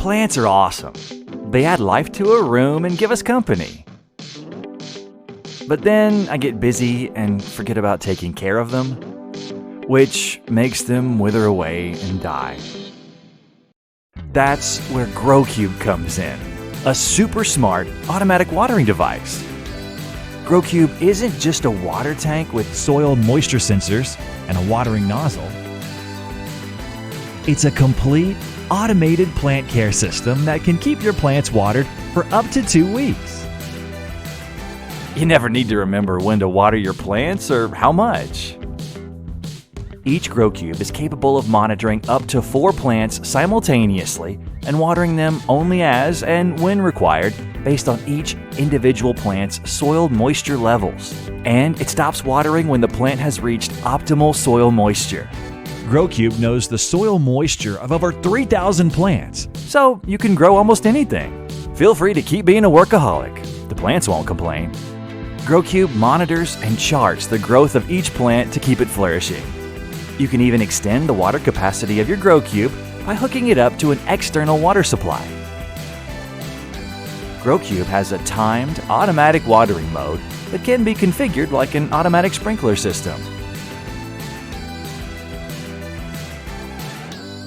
Plants are awesome. They add life to a room and give us company. But then I get busy and forget about taking care of them, which makes them wither away and die. That's where GrowCube comes in, a super smart automatic watering device. GrowCube isn't just a water tank with soil moisture sensors and a watering nozzle. It's a complete automated plant care system that can keep your plants watered for up to 2 weeks. You never need to remember when to water your plants or how much. Each GrowCube is capable of monitoring up to 4 plants simultaneously and watering them only as and when required based on each individual plant's soil moisture levels. And it stops watering when the plant has reached optimal soil moisture. GrowCube knows the soil moisture of over 3,000 plants, so you can grow almost anything. Feel free to keep being a workaholic. The plants won't complain. GrowCube monitors and charts the growth of each plant to keep it flourishing. You can even extend the water capacity of your GrowCube by hooking it up to an external water supply. GrowCube has a timed, automatic watering mode that can be configured like an automatic sprinkler system.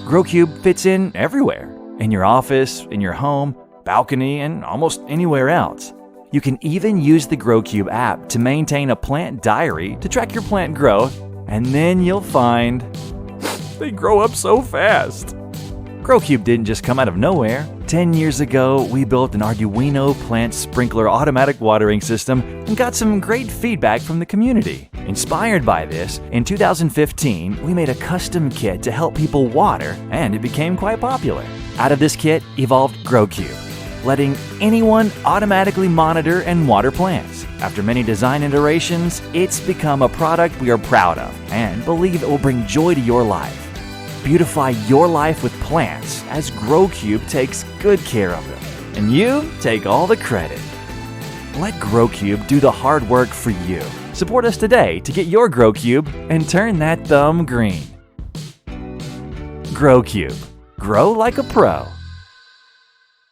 GrowCube fits in everywhere, in your office, in your home, balcony, and almost anywhere else. You can even use the GrowCube app to maintain a plant diary to track your plant growth, and then you'll find they grow up so fast. GrowCube didn't just come out of nowhere. 10 years ago, we built an Arduino plant sprinkler automatic watering system and got some great feedback from the community. Inspired by this, in 2015, we made a custom kit to help people water, and it became quite popular. Out of this kit evolved GrowCube, letting anyone automatically monitor and water plants. After many design iterations, it's become a product we are proud of and believe it will bring joy to your life. Beautify your life with plants as GrowCube takes good care of them, and you take all the credit. Let GrowCube do the hard work for you. Support us today to get your GrowCube and turn that thumb green. GrowCube. Grow like a pro.